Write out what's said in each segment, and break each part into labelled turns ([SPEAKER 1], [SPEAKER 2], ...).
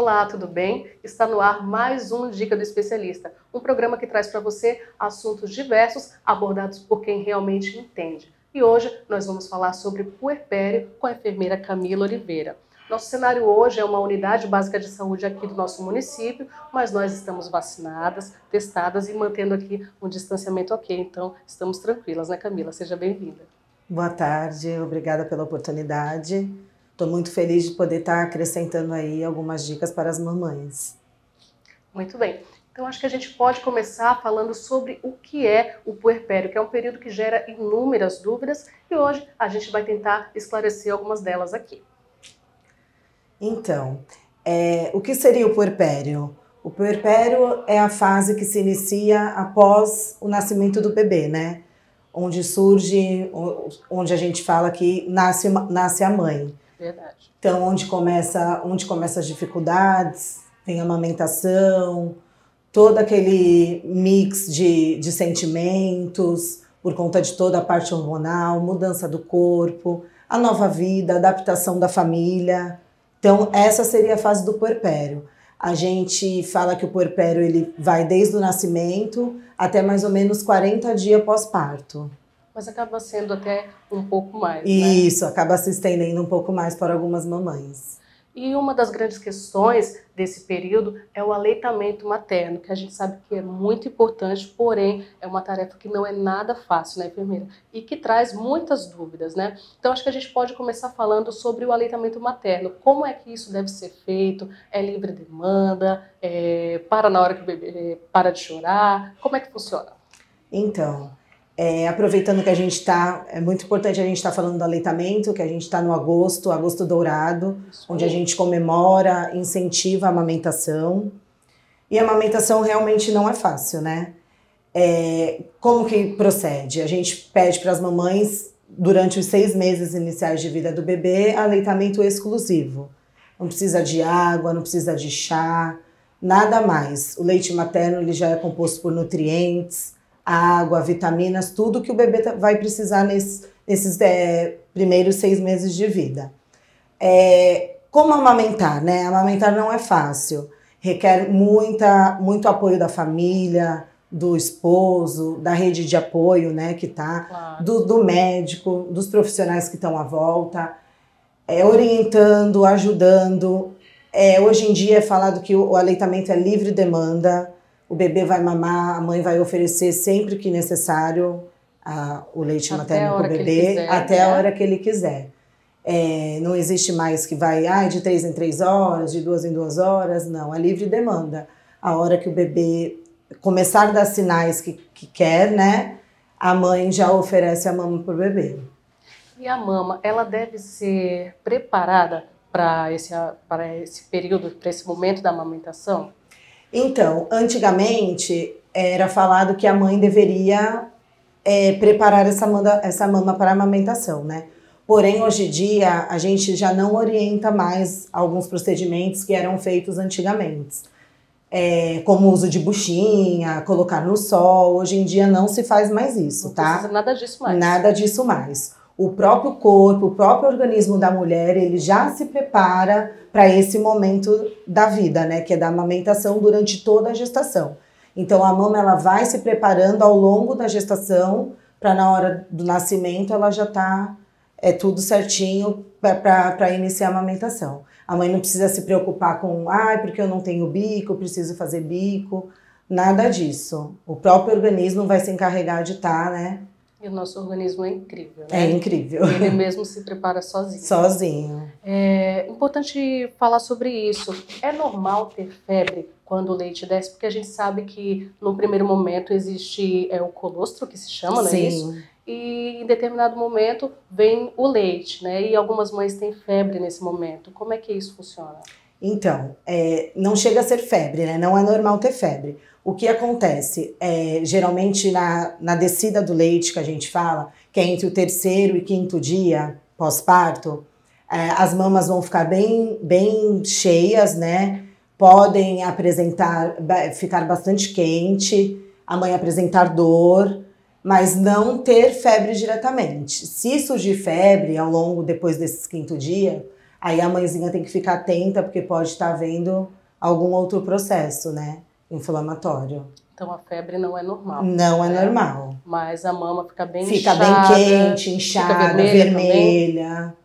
[SPEAKER 1] Olá, tudo bem? Está no ar mais um Dica do Especialista, um programa que traz para você assuntos diversos abordados por quem realmente entende. E hoje nós vamos falar sobre puerpério com a enfermeira Camila Oliveira. Nosso cenário hoje é uma unidade básica de saúde aqui do nosso município, mas nós estamos vacinadas, testadas e mantendo aqui um distanciamento ok. Então, estamos tranquilas, né, Camila? Seja bem-vinda.
[SPEAKER 2] Boa tarde, obrigada pela oportunidade. Estou muito feliz de poder estar acrescentando aí algumas dicas para as mamães.
[SPEAKER 1] Muito bem. Então, acho que a gente pode começar falando sobre o que é o puerpério, que é um período que gera inúmeras dúvidas e hoje a gente vai tentar esclarecer algumas delas aqui.
[SPEAKER 2] Então, o que seria o puerpério? O puerpério é a fase que se inicia após o nascimento do bebê, né? Onde surge, onde a gente fala que nasce a mãe.
[SPEAKER 1] Verdade.
[SPEAKER 2] Então, onde começa as dificuldades, vem a amamentação, todo aquele mix de sentimentos, por conta de toda a parte hormonal, mudança do corpo, a nova vida, adaptação da família. Então, essa seria a fase do puerpério. A gente fala que o puerpério ele vai desde o nascimento até mais ou menos 40 dias pós-parto.
[SPEAKER 1] Mas acaba sendo até um pouco mais,
[SPEAKER 2] Isso, né? Acaba se estendendo um pouco mais para algumas mamães.
[SPEAKER 1] E uma das grandes questões desse período é o aleitamento materno, que a gente sabe que é muito importante, porém é uma tarefa que não é nada fácil, né, enfermeira? E que traz muitas dúvidas, né? Então acho que a gente pode começar falando sobre o aleitamento materno. Como é que isso deve ser feito? É livre demanda? Para na hora que o bebê para de chorar? Como é que funciona?
[SPEAKER 2] Então, aproveitando que a gente está, é muito importante a gente estar falando do aleitamento, que a gente está no agosto dourado, onde a gente comemora, incentiva a amamentação. E a amamentação realmente não é fácil, né? Como que procede? A gente pede para as mamães, durante os 6 meses iniciais de vida do bebê, aleitamento exclusivo. Não precisa de água, não precisa de chá, nada mais. O leite materno ele já é composto por nutrientes, água, vitaminas, tudo que o bebê vai precisar nesses primeiros 6 meses de vida. Como amamentar, né? Amamentar não é fácil, requer muito apoio da família, do esposo, da rede de apoio, né, que tá,
[SPEAKER 1] claro.
[SPEAKER 2] do médico, dos profissionais que estão à volta, orientando, ajudando. Hoje em dia é falado que o aleitamento é livre demanda. O bebê vai mamar, a mãe vai oferecer sempre que necessário o leite materno para o bebê, até a hora que ele quiser. Não existe mais que vai de 3 em 3 horas, de 2 em 2 horas, não, é livre demanda. A hora que o bebê começar a dar sinais que quer, né, a mãe já oferece a mama para o bebê.
[SPEAKER 1] E a mama, ela deve ser preparada para esse período, para esse momento da amamentação?
[SPEAKER 2] Então, antigamente era falado que a mãe deveria preparar essa mama para a amamentação, né? Porém, hoje em dia, a gente já não orienta mais alguns procedimentos que eram feitos antigamente. Como o uso de buchinha, colocar no sol, hoje em dia não se faz mais isso,
[SPEAKER 1] não
[SPEAKER 2] tá?
[SPEAKER 1] Não precisa nada disso mais.
[SPEAKER 2] Nada disso mais. O próprio corpo, o próprio organismo da mulher, ele já se prepara para esse momento da vida, né? Que é da amamentação durante toda a gestação. Então, a mama ela vai se preparando ao longo da gestação para na hora do nascimento ela já tá tudo certinho para iniciar a amamentação. A mãe não precisa se preocupar com, porque eu não tenho bico, eu preciso fazer bico. Nada disso. O próprio organismo vai se encarregar de estar, né?
[SPEAKER 1] E o nosso organismo é incrível, né?
[SPEAKER 2] É incrível.
[SPEAKER 1] Ele mesmo se prepara sozinho.
[SPEAKER 2] Sozinho.
[SPEAKER 1] É importante falar sobre isso. É normal ter febre quando o leite desce? Porque a gente sabe que no primeiro momento existe o colostro, que se chama, não é isso? E em determinado momento vem o leite, né? E algumas mães têm febre nesse momento. Como é que isso funciona?
[SPEAKER 2] Então, não chega a ser febre, né? Não é normal ter febre. O que acontece? Geralmente na descida do leite que a gente fala, que é entre o 3º e 5º dia pós-parto, as mamas vão ficar bem cheias, né? Podem ficar bastante quente, a mãe apresentar dor, mas não ter febre diretamente. Se surgir febre depois desses 5º dia, Aí a mãezinha tem que ficar atenta, porque pode estar havendo algum outro processo, né, inflamatório.
[SPEAKER 1] Então a febre não é normal.
[SPEAKER 2] Não é
[SPEAKER 1] né?
[SPEAKER 2] normal.
[SPEAKER 1] Mas a mama fica bem
[SPEAKER 2] Fica
[SPEAKER 1] inchada.
[SPEAKER 2] bem quente, inchada,
[SPEAKER 1] fica
[SPEAKER 2] vermelha.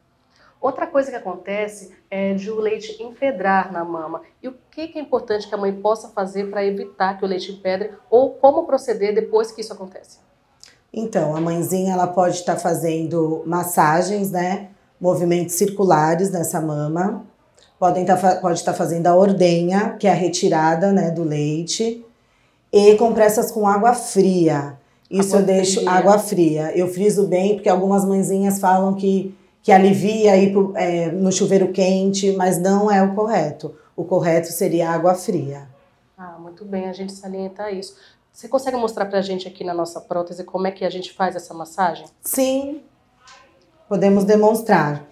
[SPEAKER 1] Outra coisa que acontece é de o leite empedrar na mama. E o que é importante que a mãe possa fazer para evitar que o leite empedre ou como proceder depois que isso acontece?
[SPEAKER 2] Então, a mãezinha ela pode estar fazendo massagens, né? Movimentos circulares nessa mama. Pode estar fazendo a ordenha, que é a retirada, né, do leite. E compressas com água fria. Isso eu deixo água fria. Eu friso bem, porque algumas mãezinhas falam que alivia ir no chuveiro quente, mas não é o correto. O correto seria água fria.
[SPEAKER 1] Ah, muito bem, a gente salienta isso. Você consegue mostrar pra gente aqui na nossa prótese como é que a gente faz essa massagem?
[SPEAKER 2] Sim, podemos demonstrar.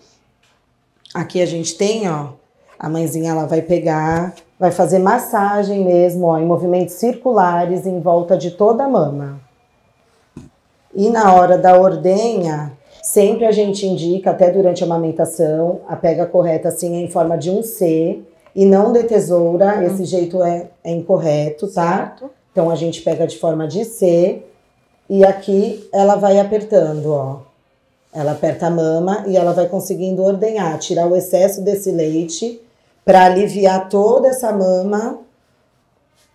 [SPEAKER 2] Aqui a gente tem, ó, a mãezinha ela vai pegar, vai fazer massagem mesmo, ó, em movimentos circulares em volta de toda a mama. E na hora da ordenha, sempre a gente indica, até durante a amamentação, a pega correta assim é em forma de um C e não de tesoura, esse jeito é incorreto, tá?
[SPEAKER 1] Certo.
[SPEAKER 2] Então a gente pega de forma de C e aqui ela vai apertando, ó. Ela aperta a mama e ela vai conseguindo ordenhar, tirar o excesso desse leite para aliviar toda essa mama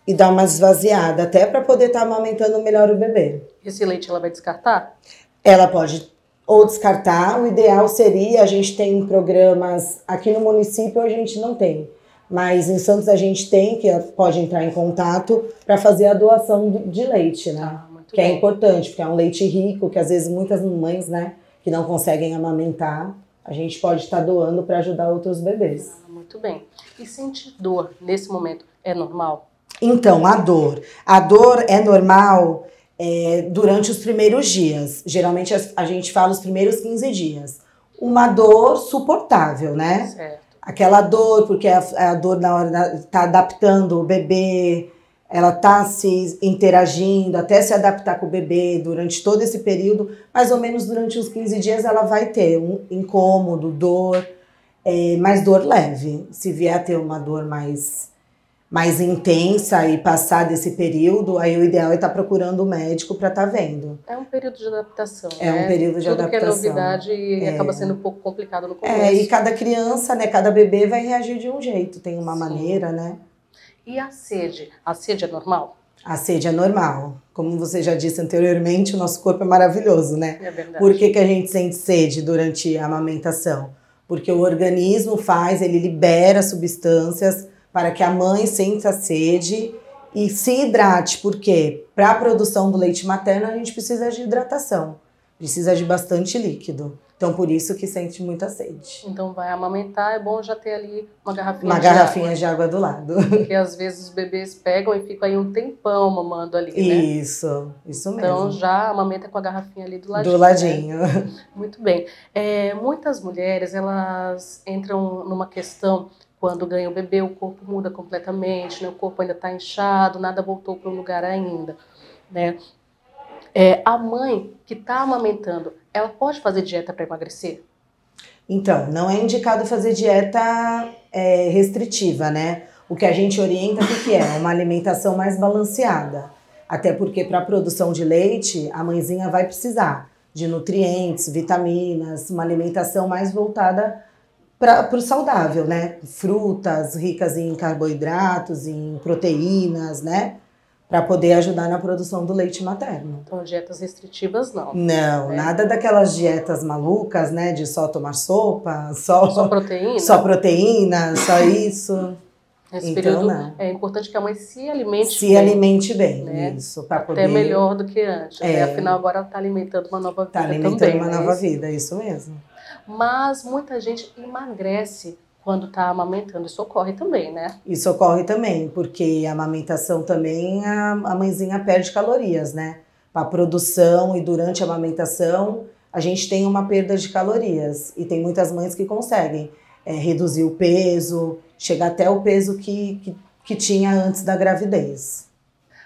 [SPEAKER 2] e dar uma esvaziada, até para poder estar amamentando melhor o bebê.
[SPEAKER 1] Esse leite ela vai descartar?
[SPEAKER 2] Ela pode ou descartar, o ideal seria, a gente tem programas, aqui no município a gente não tem, mas em Santos a gente tem, que pode entrar em contato para fazer a doação de leite, né? Que é importante, porque é um leite rico, que às vezes muitas mães, né, que não conseguem amamentar, a gente pode estar doando para ajudar outros bebês.
[SPEAKER 1] Muito bem. E sentir dor nesse momento é normal?
[SPEAKER 2] Então, a dor é normal durante os primeiros dias. Geralmente a gente fala os primeiros 15 dias. Uma dor suportável, né?
[SPEAKER 1] Certo.
[SPEAKER 2] Aquela dor, porque a dor na hora tá adaptando o bebê, ela tá se interagindo até se adaptar com o bebê durante todo esse período, mais ou menos durante uns 15 dias ela vai ter um incômodo, dor, mas dor leve. Se vier a ter uma dor mais intensa e passar desse período, aí o ideal é estar procurando o médico para estar vendo.
[SPEAKER 1] É um período de adaptação,
[SPEAKER 2] É um período de adaptação.
[SPEAKER 1] Tudo que é novidade acaba sendo um pouco complicado no começo.
[SPEAKER 2] E cada criança, né, cada bebê vai reagir de um jeito, tem uma maneira, né?
[SPEAKER 1] E a sede? A sede é normal?
[SPEAKER 2] A sede é normal. Como você já disse anteriormente, o nosso corpo é maravilhoso, né?
[SPEAKER 1] É verdade.
[SPEAKER 2] Por que a gente sente sede durante a amamentação? Porque o organismo ele libera substâncias para que a mãe sinta sede e se hidrate, porque para a produção do leite materno a gente precisa de hidratação, precisa de bastante líquido. Então, por isso que sente muita sede.
[SPEAKER 1] Então, vai amamentar, é bom já ter ali uma
[SPEAKER 2] garrafinha de água do lado.
[SPEAKER 1] Porque às vezes os bebês pegam e ficam aí um tempão mamando ali, né?
[SPEAKER 2] Isso mesmo.
[SPEAKER 1] Então, já amamenta com a garrafinha ali do ladinho.
[SPEAKER 2] Do ladinho.
[SPEAKER 1] Né? Muito bem. Muitas mulheres, elas entram numa questão. Quando ganha o bebê, o corpo muda completamente, né? O corpo ainda está inchado, nada voltou para o lugar ainda, né? A mãe que está amamentando, ela pode fazer dieta para emagrecer?
[SPEAKER 2] Então, não é indicado fazer dieta restritiva, né? O que a gente orienta, o que é? Uma alimentação mais balanceada. Até porque para a produção de leite, a mãezinha vai precisar de nutrientes, vitaminas, uma alimentação mais voltada para o saudável, né? Frutas ricas em carboidratos, em proteínas, né? Para poder ajudar na produção do leite materno.
[SPEAKER 1] Então, dietas restritivas não.
[SPEAKER 2] Não, né? Nada daquelas dietas malucas, né? De só tomar sopa, só
[SPEAKER 1] proteína?
[SPEAKER 2] Só proteína, só isso.
[SPEAKER 1] Nesse período não. É importante que a mãe se alimente bem.
[SPEAKER 2] Se alimente bem,
[SPEAKER 1] né?
[SPEAKER 2] Isso.
[SPEAKER 1] Até poder... melhor do que antes. Né? Afinal, agora ela está alimentando uma nova vida também.
[SPEAKER 2] Está alimentando uma nova vida, isso mesmo.
[SPEAKER 1] Mas muita gente emagrece quando está amamentando. Isso ocorre também, né?
[SPEAKER 2] Isso ocorre também, porque a amamentação também, a mãezinha perde calorias, né? Para a produção e durante a amamentação, a gente tem uma perda de calorias. E tem muitas mães que conseguem reduzir o peso, chegar até o peso que tinha antes da gravidez.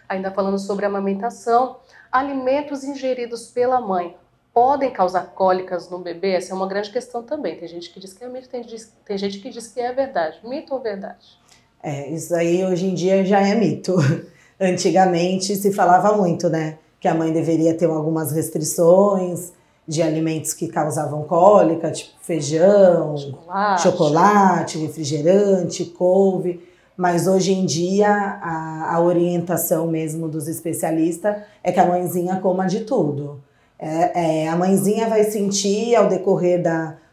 [SPEAKER 1] Ainda falando sobre a amamentação, alimentos ingeridos pela mãe podem causar cólicas no bebê? Essa é uma grande questão também. Tem gente que diz que é mito, tem gente que diz que é verdade. Mito ou verdade?
[SPEAKER 2] Isso aí hoje em dia já é mito. Antigamente se falava muito, né? Que a mãe deveria ter algumas restrições de alimentos que causavam cólica, tipo feijão, chocolate, refrigerante, couve. Mas hoje em dia a orientação mesmo dos especialistas é que a mãezinha coma de tudo. A mãezinha vai sentir ao decorrer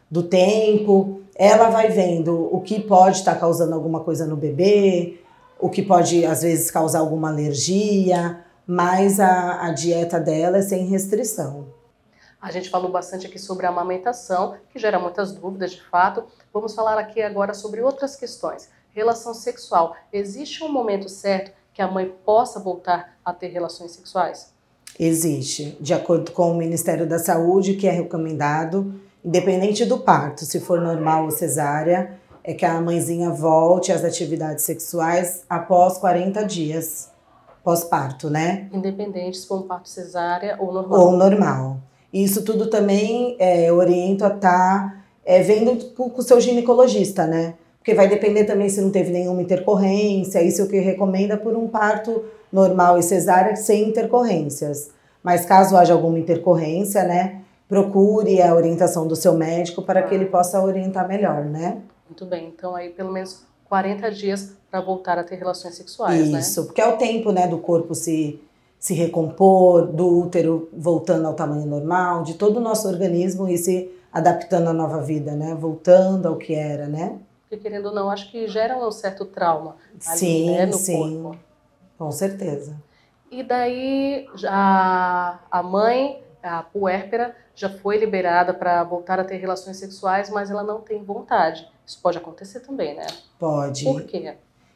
[SPEAKER 2] do tempo, ela vai vendo o que pode estar causando alguma coisa no bebê, o que pode às vezes causar alguma alergia, mas a dieta dela é sem restrição.
[SPEAKER 1] A gente falou bastante aqui sobre a amamentação, que gera muitas dúvidas de fato. Vamos falar aqui agora sobre outras questões. Relação sexual. Existe um momento certo que a mãe possa voltar a ter relações sexuais?
[SPEAKER 2] Existe, de acordo com o Ministério da Saúde, que é recomendado, independente do parto, se for normal ou cesárea, é que a mãezinha volte às atividades sexuais após 40 dias pós-parto, né?
[SPEAKER 1] Independente se for um parto cesárea ou normal.
[SPEAKER 2] Ou normal. Isso tudo também oriento a estar vendo com o seu ginecologista, né? Porque vai depender também se não teve nenhuma intercorrência, isso é o que recomenda por um parto normal e cesárea sem intercorrências. Mas caso haja alguma intercorrência, né, procure a orientação do seu médico para que ele possa orientar melhor, né?
[SPEAKER 1] Muito bem, então aí pelo menos 40 dias para voltar a ter relações sexuais, né?
[SPEAKER 2] Isso, porque é o tempo, né, do corpo se recompor, do útero voltando ao tamanho normal, de todo o nosso organismo e se adaptando à nova vida, né? Voltando ao que era, né?
[SPEAKER 1] Porque, querendo ou não, acho que gera um certo trauma ali,
[SPEAKER 2] sim,
[SPEAKER 1] né, no
[SPEAKER 2] sim,
[SPEAKER 1] corpo.
[SPEAKER 2] Com certeza.
[SPEAKER 1] E daí a mãe, a puérpera, já foi liberada para voltar a ter relações sexuais, mas ela não tem vontade. Isso pode acontecer também, né?
[SPEAKER 2] Pode.
[SPEAKER 1] Por quê?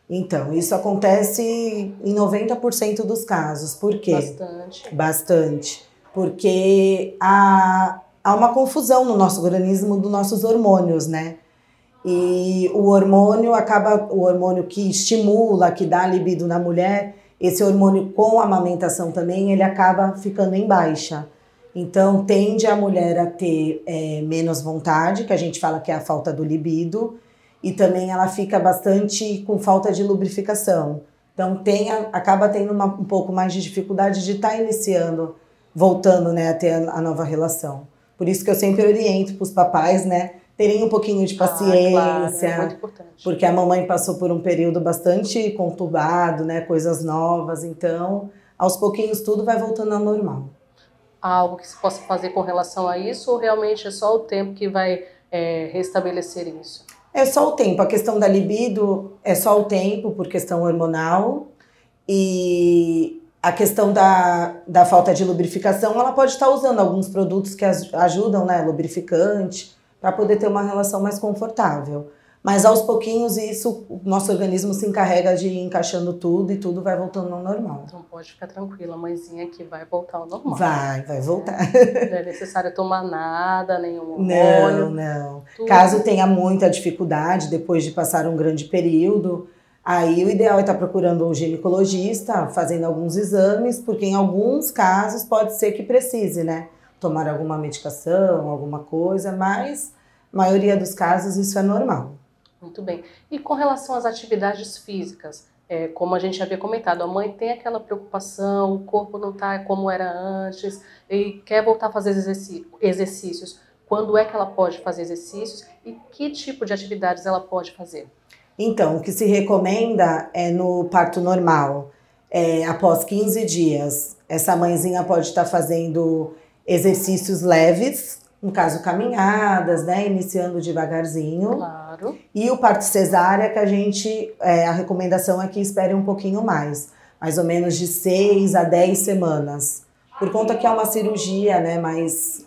[SPEAKER 2] Então, isso acontece em 90% dos casos. Por quê?
[SPEAKER 1] Bastante.
[SPEAKER 2] Bastante. Porque há uma confusão no nosso organismo dos nossos hormônios, né? E o hormônio que estimula, que dá libido na mulher, esse hormônio com a amamentação também, ele acaba ficando em baixa. Então, tende a mulher a ter menos vontade, que a gente fala que é a falta do libido, e também ela fica bastante com falta de lubrificação. Então, acaba tendo um pouco mais de dificuldade de estar iniciando, voltando, né, a ter a nova relação. Por isso que eu sempre oriento para os papais, né, terem um pouquinho de paciência,
[SPEAKER 1] claro, é muito importante.
[SPEAKER 2] Porque a mamãe passou por um período bastante conturbado, né, coisas novas, então aos pouquinhos tudo vai voltando ao normal.
[SPEAKER 1] Há algo que se possa fazer com relação a isso ou realmente é só o tempo que vai restabelecer isso?
[SPEAKER 2] É só o tempo, a questão da libido é só o tempo por questão hormonal e a questão da falta de lubrificação, ela pode estar usando alguns produtos que ajudam, né, lubrificante, para poder ter uma relação mais confortável. Mas aos pouquinhos o nosso organismo se encarrega de ir encaixando tudo e tudo vai voltando ao normal.
[SPEAKER 1] Então pode ficar tranquila, a mãezinha que vai voltar ao normal.
[SPEAKER 2] Vai voltar.
[SPEAKER 1] Não é necessário tomar nada, nenhum hormônio.
[SPEAKER 2] Não.
[SPEAKER 1] Tudo.
[SPEAKER 2] Caso tenha muita dificuldade depois de passar um grande período, aí o ideal é estar procurando um ginecologista, fazendo alguns exames, porque em alguns casos pode ser que precise, né? Tomar alguma medicação, alguma coisa, mas na maioria dos casos isso é normal.
[SPEAKER 1] Muito bem. E com relação às atividades físicas, como a gente havia comentado, a mãe tem aquela preocupação, o corpo não está como era antes e quer voltar a fazer exercícios. Quando é que ela pode fazer exercícios e que tipo de atividades ela pode fazer?
[SPEAKER 2] Então, o que se recomenda é no parto normal, após 15 dias, essa mãezinha pode estar fazendo exercícios leves, no caso caminhadas, né, iniciando devagarzinho.
[SPEAKER 1] Claro.
[SPEAKER 2] E o parto cesárea, que a recomendação é que espere um pouquinho mais ou menos de 6 a 10 semanas. Por conta que é uma cirurgia, né, mais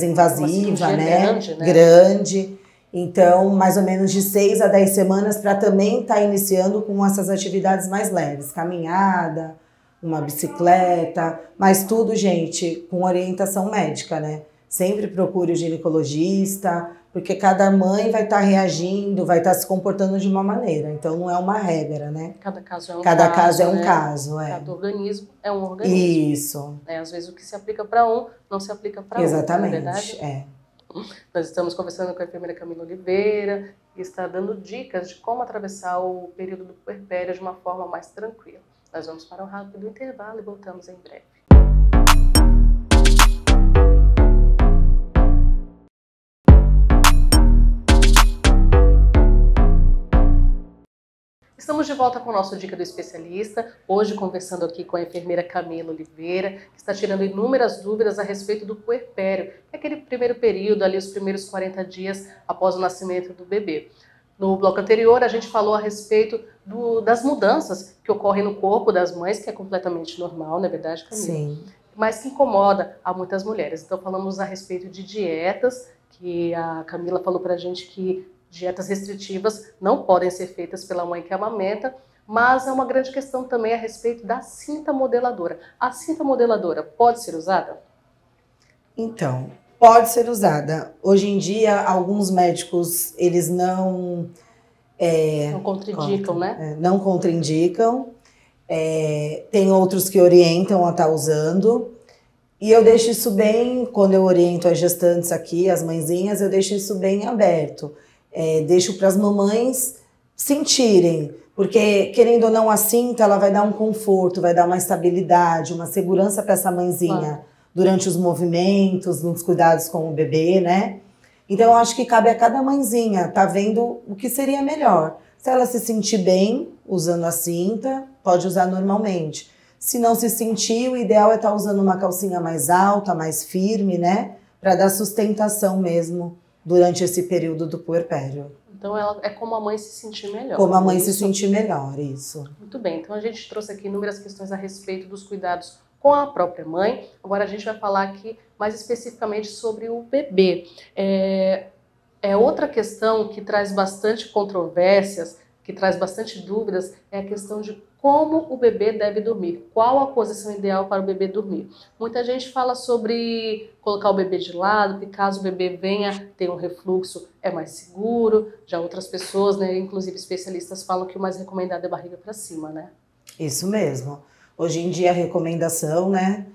[SPEAKER 2] invasiva, né? Grande. Então, mais ou menos de 6 a 10 semanas para também estar iniciando com essas atividades mais leves, caminhada, uma bicicleta, mas tudo, gente, com orientação médica, né? Sempre procure o ginecologista porque cada mãe vai estar reagindo, vai estar se comportando de uma maneira. Então, não é uma regra, né?
[SPEAKER 1] Cada caso é um
[SPEAKER 2] Cada caso é um
[SPEAKER 1] né?
[SPEAKER 2] caso, é.
[SPEAKER 1] Cada organismo é um organismo.
[SPEAKER 2] Isso.
[SPEAKER 1] Às vezes o que se aplica para um, não se aplica para outro.
[SPEAKER 2] Exatamente,
[SPEAKER 1] não é verdade?
[SPEAKER 2] é.
[SPEAKER 1] Nós estamos conversando com a enfermeira Camila Oliveira, que está dando dicas de como atravessar o período do puerpério de uma forma mais tranquila. Nós vamos para um rápido intervalo e voltamos em breve. Estamos de volta com o nosso Dica do Especialista, hoje conversando aqui com a enfermeira Camila Oliveira, que está tirando inúmeras dúvidas a respeito do puerpério, que é aquele primeiro período, ali os primeiros 40 dias após o nascimento do bebê. No bloco anterior, a gente falou a respeito das mudanças que ocorrem no corpo das mães, que é completamente normal, não é verdade, Camila?
[SPEAKER 2] Sim.
[SPEAKER 1] Mas que incomoda a muitas mulheres. Então, falamos a respeito de dietas, que a Camila falou para a gente que dietas restritivas não podem ser feitas pela mãe que amamenta, mas é uma grande questão também a respeito da cinta modeladora. A cinta modeladora pode ser usada?
[SPEAKER 2] Então, pode ser usada. Hoje em dia, alguns médicos, eles não
[SPEAKER 1] contraindicam, né?
[SPEAKER 2] Não contraindicam. Tem outros que orientam a estar usando. E eu deixo isso bem, quando eu oriento as gestantes aqui, as mãezinhas, eu deixo isso bem aberto. Deixo para as mamães sentirem, porque querendo ou não a cinta, ela vai dar um conforto, vai dar uma estabilidade, uma segurança para essa mãezinha durante os movimentos, nos cuidados com o bebê, né? Então eu acho que cabe a cada mãezinha tá vendo o que seria melhor. Se ela se sentir bem usando a cinta, pode usar normalmente. Se não se sentir, o ideal é estar usando uma calcinha mais alta, mais firme, né? Para dar sustentação mesmo durante esse período do puerpério.
[SPEAKER 1] Então é como a mãe se sentir melhor.
[SPEAKER 2] Como a mãe se sentir melhor, isso.
[SPEAKER 1] Muito bem, então a gente trouxe aqui inúmeras questões a respeito dos cuidados com a própria mãe. Agora a gente vai falar aqui mais especificamente sobre o bebê. Outra questão que traz bastante controvérsias, que traz bastante dúvidas, é a questão de como o bebê deve dormir. Qual a posição ideal para o bebê dormir? Muita gente fala sobre colocar o bebê de lado, que caso o bebê venha ter um refluxo é mais seguro. Já outras pessoas, né, inclusive especialistas, falam que o mais recomendado é barriga para cima, né?
[SPEAKER 2] Isso mesmo. Hoje em dia a recomendação, né,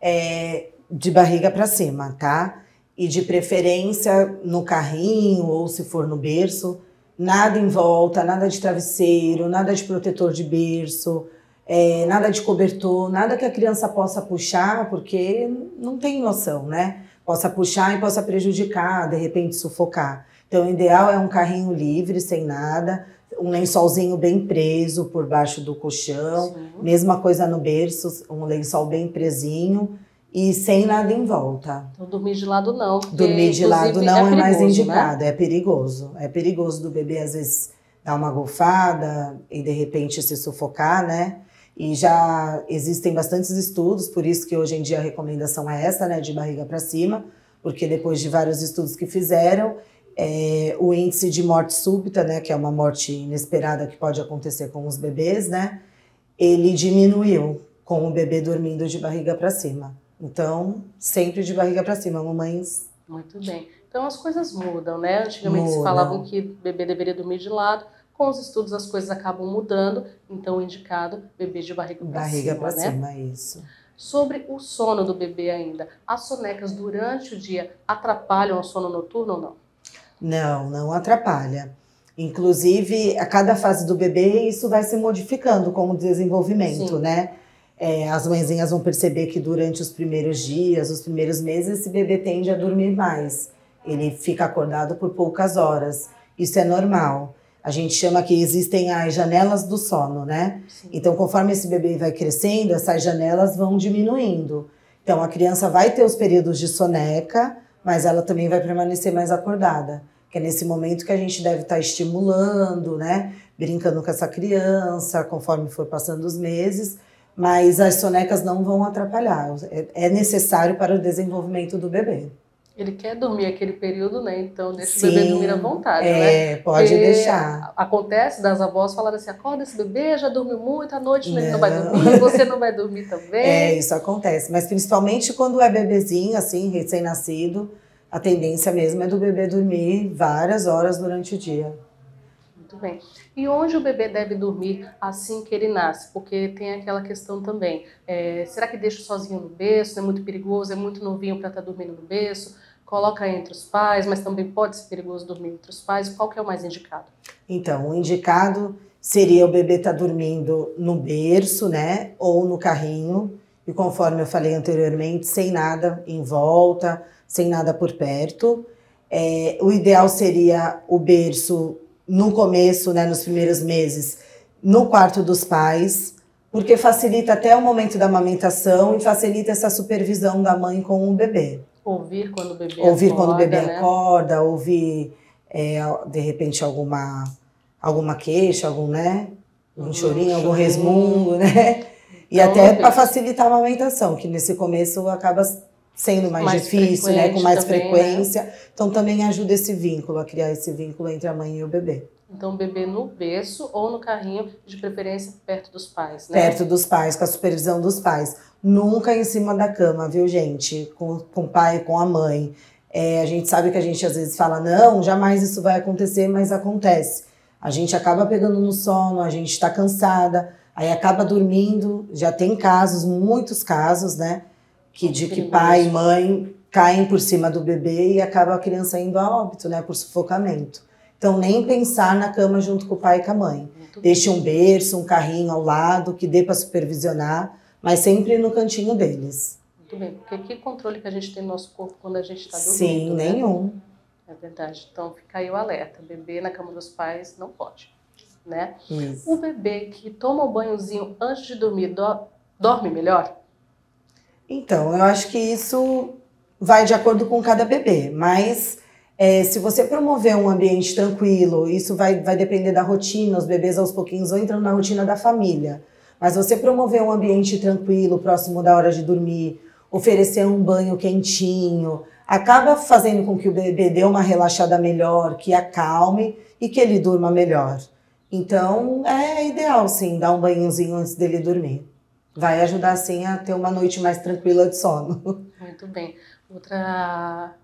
[SPEAKER 2] é de barriga para cima, tá? E de preferência no carrinho ou se for no berço, nada em volta, nada de travesseiro, nada de protetor de berço, nada de cobertor, nada que a criança possa puxar, porque não tem noção, né? Possa puxar e possa prejudicar, de repente sufocar. Então o ideal é um carrinho livre, sem nada, um lençolzinho bem preso por baixo do colchão, sim. Mesma coisa no berço, um lençol bem presinho, e sem nada em volta.
[SPEAKER 1] Então dormir de lado não.
[SPEAKER 2] Dormir de lado não é mais indicado, né? É perigoso. É perigoso do bebê às vezes dar uma golfada e de repente se sufocar, né? E já existem bastantes estudos, por isso que hoje em dia a recomendação é essa, né? De barriga para cima, porque depois de vários estudos que fizeram, o índice de morte súbita, né? Que é uma morte inesperada que pode acontecer com os bebês, né? Ele diminuiu com o bebê dormindo de barriga para cima. Então, sempre de barriga para cima, mamães.
[SPEAKER 1] Muito bem. Então as coisas mudam, né? Antigamente se falavam que o bebê deveria dormir de lado. Com os estudos as coisas acabam mudando. Então o indicado, bebê de barriga para cima.
[SPEAKER 2] Barriga para
[SPEAKER 1] né?
[SPEAKER 2] cima, isso.
[SPEAKER 1] Sobre o sono do bebê ainda. As sonecas durante o dia atrapalham o sono noturno ou não?
[SPEAKER 2] Não, não atrapalha. Inclusive, a cada fase do bebê, isso vai se modificando com o desenvolvimento, sim. Né? As mãezinhas vão perceber que durante os primeiros dias, os primeiros meses, esse bebê tende a dormir mais. Ele fica acordado por poucas horas. Isso é normal. A gente chama que existem as janelas do sono, né? Sim. Então, conforme esse bebê vai crescendo, essas janelas vão diminuindo. Então, a criança vai ter os períodos de soneca, mas ela também vai permanecer mais acordada. Que é nesse momento que a gente deve estar estimulando, né? Brincando com essa criança, conforme for passando os meses. Mas as sonecas não vão atrapalhar. É necessário para o desenvolvimento do bebê.
[SPEAKER 1] Ele quer dormir aquele período, né? Então deixa o bebê dormir à vontade, né?
[SPEAKER 2] Pode deixar.
[SPEAKER 1] Acontece das avós falarem assim, acorda esse bebê, já dormiu muito, à noite ele não vai dormir, você não vai dormir também.
[SPEAKER 2] Isso acontece. Mas principalmente quando é bebezinho, assim, recém-nascido, a tendência mesmo é do bebê dormir várias horas durante o dia.
[SPEAKER 1] Muito bem. E onde o bebê deve dormir assim que ele nasce? Porque tem aquela questão também. Será que deixa sozinho no berço? É muito perigoso? É muito novinho para estar dormindo no berço? Coloca entre os pais, mas também pode ser perigoso dormir entre os pais. Qual que é o mais indicado?
[SPEAKER 2] Então, o indicado seria o bebê estar dormindo no berço, né? Ou no carrinho. E conforme eu falei anteriormente, sem nada em volta, sem nada por perto. O ideal seria o berço no começo, né, nos primeiros meses, no quarto dos pais, porque facilita até o momento da amamentação e facilita essa supervisão da mãe com o bebê.
[SPEAKER 1] Ouvir quando o bebê acorda,
[SPEAKER 2] Ouvir quando o bebê
[SPEAKER 1] né?
[SPEAKER 2] acorda, ouvir, de repente, alguma queixa, um chorinho, algum resmungo, né? E
[SPEAKER 1] Então,
[SPEAKER 2] até para facilitar a amamentação, que nesse começo acaba sendo mais difícil, né? Com mais
[SPEAKER 1] também,
[SPEAKER 2] frequência.
[SPEAKER 1] Né?
[SPEAKER 2] Então também ajuda esse vínculo, a criar esse vínculo entre a mãe e o bebê.
[SPEAKER 1] Então, o bebê no berço ou no carrinho, de preferência perto dos pais, né?
[SPEAKER 2] Perto dos pais, com a supervisão dos pais. Nunca em cima da cama, viu, gente? Com o pai, com a mãe. A gente sabe que a gente às vezes fala, não, jamais isso vai acontecer, mas acontece. A gente acaba pegando no sono, a gente está cansada, aí acaba dormindo. Já tem casos, muitos casos, né? Que pai e mãe caem por cima do bebê e acaba a criança indo a óbito, né? Por sufocamento. Então, nem pensar na cama junto com o pai e com a mãe. Deixe um berço, um carrinho ao lado, que dê para supervisionar, mas sempre no cantinho deles.
[SPEAKER 1] Muito bem, porque que controle que a gente tem no nosso corpo quando a gente está dormindo?
[SPEAKER 2] Sim,
[SPEAKER 1] né?
[SPEAKER 2] nenhum.
[SPEAKER 1] É verdade. Então, fica aí o alerta. Bebê na cama dos pais não pode, né?
[SPEAKER 2] Isso.
[SPEAKER 1] O bebê que toma o banhozinho antes de dormir, dorme melhor?
[SPEAKER 2] Então, eu acho que isso vai de acordo com cada bebê, mas se você promover um ambiente tranquilo, isso vai depender da rotina, os bebês aos pouquinhos vão entrando na rotina da família, mas você promover um ambiente tranquilo, próximo da hora de dormir, oferecer um banho quentinho, acaba fazendo com que o bebê dê uma relaxada melhor, que acalme e que ele durma melhor. Então, é ideal, sim, dar um banhozinho antes dele dormir. Vai ajudar, sim, a ter uma noite mais tranquila de sono.
[SPEAKER 1] Muito bem. Outra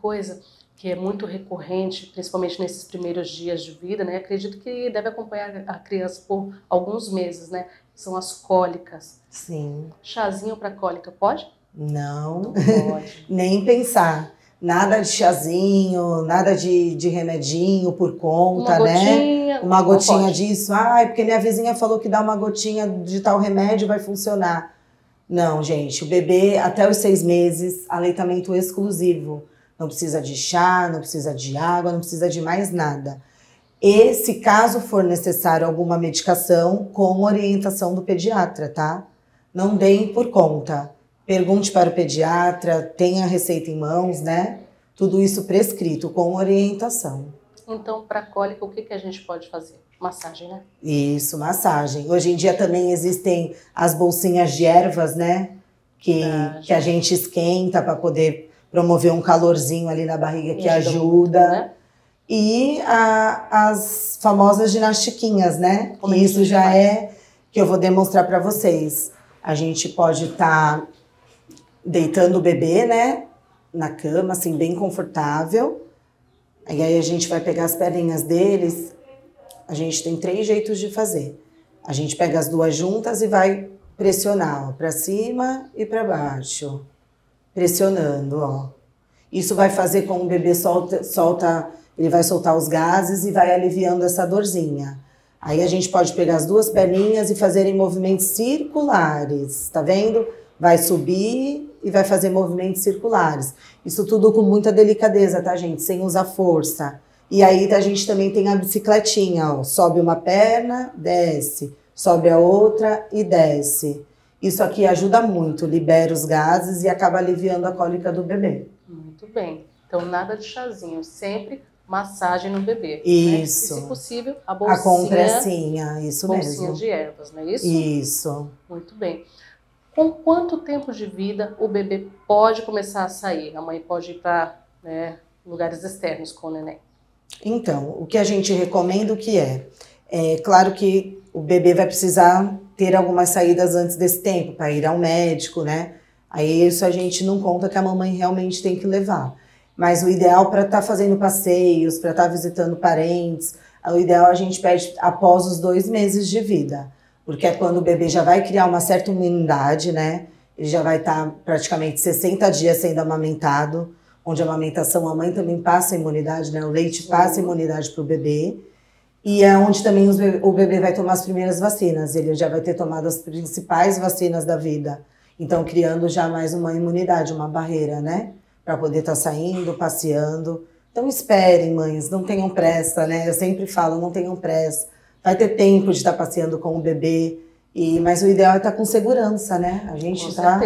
[SPEAKER 1] coisa que é muito recorrente, principalmente nesses primeiros dias de vida, né? Acredito que deve acompanhar a criança por alguns meses, né? São as cólicas.
[SPEAKER 2] Sim.
[SPEAKER 1] Chazinho para cólica, pode?
[SPEAKER 2] Não,
[SPEAKER 1] Não pode.
[SPEAKER 2] Nem pensar. Nada de chazinho, nada de remedinho por conta, né? Uma gotinha disso. Porque minha vizinha falou que dá uma gotinha de tal remédio vai funcionar. Não, gente, o bebê até os 6 meses, aleitamento exclusivo. Não precisa de chá, não precisa de água, não precisa de mais nada. E se caso for necessário alguma medicação, com orientação do pediatra, tá? Não deem por conta. Pergunte para o pediatra, tenha a receita em mãos, né? Tudo isso prescrito, com orientação.
[SPEAKER 1] Então, para cólica, o que a gente pode fazer? Massagem, né?
[SPEAKER 2] Isso, massagem. Hoje em dia também existem as bolsinhas de ervas, né? Que a gente esquenta para poder promover um calorzinho ali na barriga, que ajuda. Muito, né? E as famosas ginastiquinhas, né? Que isso já que eu vou demonstrar para vocês. A gente pode estar deitando o bebê, né? Na cama, assim, bem confortável. E aí a gente vai pegar as perninhas deles. A gente tem 3 jeitos de fazer. A gente pega as 2 juntas e vai pressionar, ó, para cima e para baixo. Pressionando, ó. Isso vai fazer com que o bebê ele vai soltar os gases e vai aliviando essa dorzinha. Aí a gente pode pegar as 2 perninhas e fazer em movimentos circulares, tá vendo? Vai subir e vai fazer movimentos circulares. Isso tudo com muita delicadeza, tá, gente? Sem usar força. E aí a gente também tem a bicicletinha, ó. Sobe uma perna, desce. Sobe a outra e desce. Isso aqui ajuda muito, libera os gases e acaba aliviando a cólica do bebê.
[SPEAKER 1] Muito bem. Então, nada de chazinho, sempre massagem no bebê.
[SPEAKER 2] Isso.
[SPEAKER 1] Né? E, se possível, a bolsinha.
[SPEAKER 2] A compressinha, isso mesmo.
[SPEAKER 1] Bolsinha de ervas, não é isso?
[SPEAKER 2] Isso.
[SPEAKER 1] Muito bem. Com quanto tempo de vida o bebê pode começar a sair? A mãe pode ir para lugares externos com o neném?
[SPEAKER 2] Então, o que a gente recomenda claro que o bebê vai precisar ter algumas saídas antes desse tempo, para ir ao médico, né? Aí isso a gente não conta que a mamãe realmente tem que levar. Mas o ideal para estar fazendo passeios, para estar visitando parentes, o ideal a gente pede após os 2 meses de vida. Porque é quando o bebê já vai criar uma certa imunidade, né? Ele já vai estar praticamente 60 dias sendo amamentado, onde a amamentação, a mãe também passa a imunidade, né? O leite passa a imunidade para o bebê. E é onde também o bebê vai tomar as primeiras vacinas. Ele já vai ter tomado as principais vacinas da vida. Então, criando já mais uma imunidade, uma barreira, né? Para poder estar saindo, passeando. Então, esperem, mães, não tenham pressa, né? Eu sempre falo, não tenham pressa. Vai ter tempo de estar passeando com o bebê. Mas o ideal é estar com segurança, né? A gente está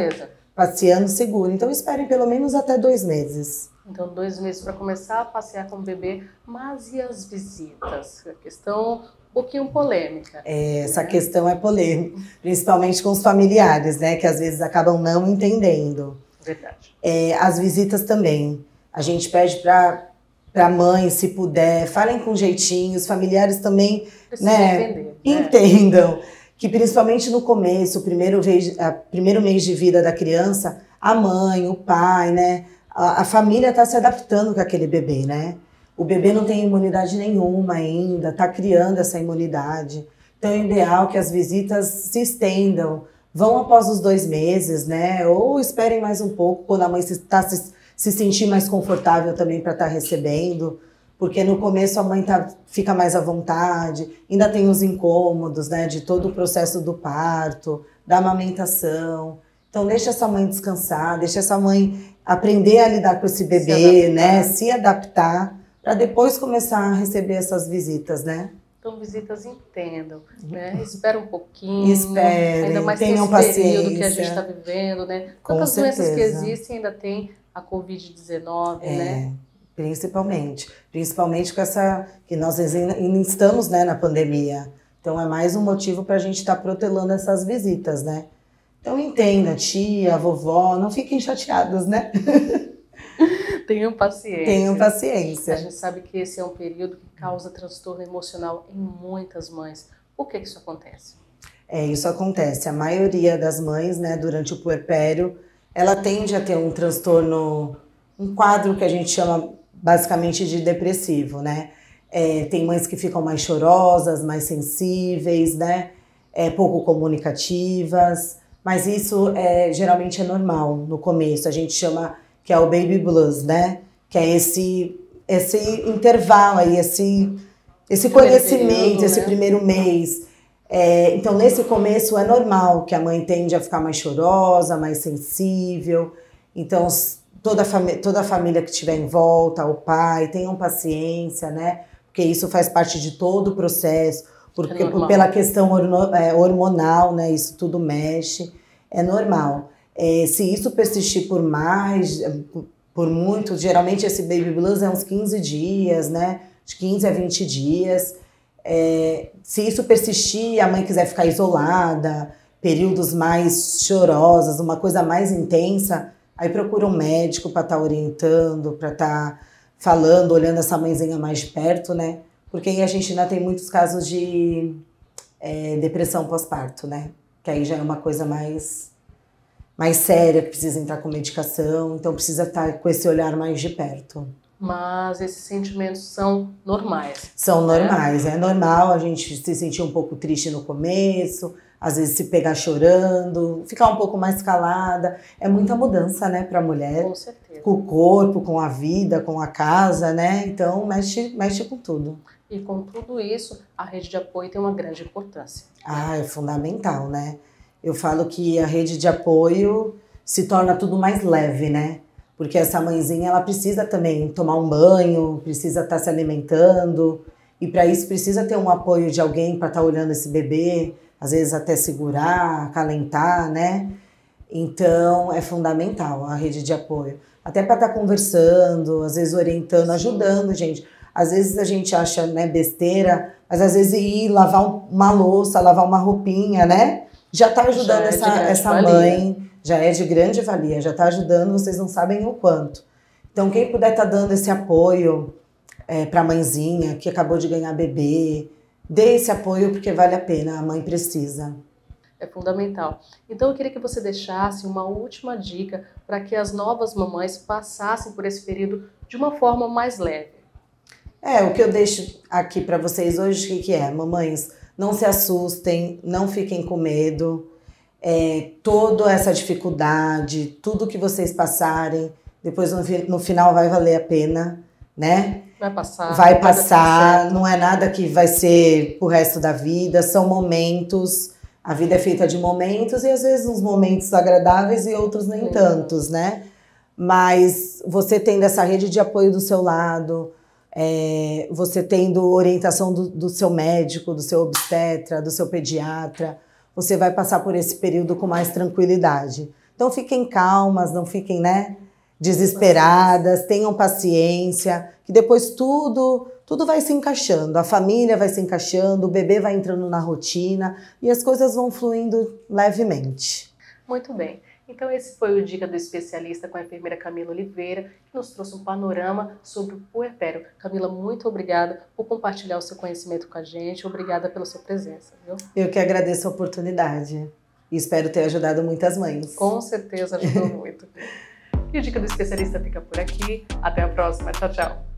[SPEAKER 2] passeando seguro. Então, esperem pelo menos até 2 meses.
[SPEAKER 1] Então, 2 meses para começar a passear com o bebê, mas e as visitas? A questão um pouquinho polêmica.
[SPEAKER 2] Essa questão é polêmica, principalmente com os familiares, né? Que às vezes acabam não entendendo.
[SPEAKER 1] Verdade.
[SPEAKER 2] As visitas também. A gente pede para a mãe, se puder, falem com jeitinho, os familiares também, né? Entendam. Que principalmente no começo, o primeiro mês de vida da criança, a mãe, o pai, né? A família está se adaptando com aquele bebê, né? O bebê não tem imunidade nenhuma ainda, está criando essa imunidade. Então é ideal que as visitas se estendam, vão após os 2 meses, né? Ou esperem mais um pouco, quando a mãe se sentir mais confortável também para estar recebendo. Porque no começo a mãe fica mais à vontade, ainda tem os incômodos, né? De todo o processo do parto, da amamentação. Então deixa essa mãe descansar, deixa essa mãe aprender a lidar com esse bebê, né? Se adaptar, para depois começar a receber essas visitas, né?
[SPEAKER 1] Então, visitas entendam, né? Espera um pouquinho.
[SPEAKER 2] Esperem,
[SPEAKER 1] ainda mais
[SPEAKER 2] tenham
[SPEAKER 1] nesse
[SPEAKER 2] paciência.
[SPEAKER 1] período que a gente está vivendo, né? Quantas doenças que existem, ainda tem a Covid-19, né? Principalmente com essa, que nós ainda estamos, né, na pandemia. Então, é mais um motivo para a gente estar protelando essas visitas, né? Então entenda, tia, vovó, não fiquem chateadas, né? Tenham paciência.
[SPEAKER 2] Tenham paciência.
[SPEAKER 1] A gente sabe que esse é um período que causa transtorno emocional em muitas mães. Por que isso acontece?
[SPEAKER 2] Isso acontece. A maioria das mães, né, durante o puerpério, ela tende a ter um transtorno, um quadro que a gente chama basicamente de depressivo, né? Tem mães que ficam mais chorosas, mais sensíveis, né? Pouco comunicativas. Mas isso geralmente é normal no começo. A gente chama que é o baby blues, né? Que é esse intervalo aí, esse conhecimento, esse primeiro mês. Então, nesse começo é normal que a mãe tende a ficar mais chorosa, mais sensível. Então, toda a família que estiver em volta, o pai, tenham paciência, né? Porque isso faz parte de todo o processo. Porque pela questão hormonal, né, isso tudo mexe, é normal. Se isso persistir por muito, geralmente esse baby blues é uns 15 dias, né, de 15 a 20 dias. Se isso persistir, a mãe quiser ficar isolada, períodos mais chorosos, uma coisa mais intensa, aí procura um médico para estar orientando, para estar falando, olhando essa mãezinha mais de perto, né? Porque aí a gente ainda tem muitos casos de depressão pós-parto, né? Que aí já é uma coisa mais séria, que precisa entrar com medicação, então precisa estar com esse olhar mais de perto.
[SPEAKER 1] Mas esses sentimentos são normais.
[SPEAKER 2] São normais, é normal a gente se sentir um pouco triste no começo, às vezes se pegar chorando, ficar um pouco mais calada. É muita mudança, né, para a mulher.
[SPEAKER 1] Com certeza.
[SPEAKER 2] Com o corpo, com a vida, com a casa, né? Então mexe com tudo.
[SPEAKER 1] E com tudo isso, a rede de apoio tem uma grande importância.
[SPEAKER 2] É fundamental, né? Eu falo que a rede de apoio se torna tudo mais leve, né? Porque essa mãezinha, ela precisa também tomar um banho, precisa estar se alimentando. E para isso precisa ter um apoio de alguém para estar olhando esse bebê, às vezes até segurar, acalentar, né? Então, é fundamental a rede de apoio. Até para estar conversando, às vezes orientando, ajudando, gente. Às vezes a gente acha, né, besteira, mas às vezes ir lavar uma louça, lavar uma roupinha, né? Já está ajudando essa mãe, já é de grande valia, já está ajudando, vocês não sabem o quanto. Então, quem puder estar dando esse apoio para a mãezinha que acabou de ganhar bebê, dê esse apoio porque vale a pena, a mãe precisa.
[SPEAKER 1] é fundamental. Então eu queria que você deixasse uma última dica para que as novas mamães passassem por esse período de uma forma mais leve.
[SPEAKER 2] O que eu deixo aqui para vocês hoje, o que é? Mamães, não se assustem, não fiquem com medo. Toda essa dificuldade, tudo que vocês passarem, depois no final vai valer a pena, né? Vai passar, não é nada que vai ser pro resto da vida, são momentos, a vida é feita de momentos e às vezes uns momentos agradáveis e outros nem tantos, né? Mas você tendo essa rede de apoio do seu lado, você tendo orientação do seu médico, do seu obstetra, do seu pediatra, você vai passar por esse período com mais tranquilidade. Então fiquem calmas, não fiquem, desesperadas, tenham paciência, que depois tudo vai se encaixando, a família vai se encaixando, o bebê vai entrando na rotina e as coisas vão fluindo levemente.
[SPEAKER 1] Muito bem. Então esse foi o Dica do Especialista com a enfermeira Camila Oliveira, que nos trouxe um panorama sobre o puerpério. Camila, muito obrigada por compartilhar o seu conhecimento com a gente, obrigada pela sua presença. Viu?
[SPEAKER 2] Eu que agradeço a oportunidade e espero ter ajudado muitas mães.
[SPEAKER 1] Com certeza ajudou muito. E o Dica do Especialista fica por aqui. Até a próxima. Tchau, tchau.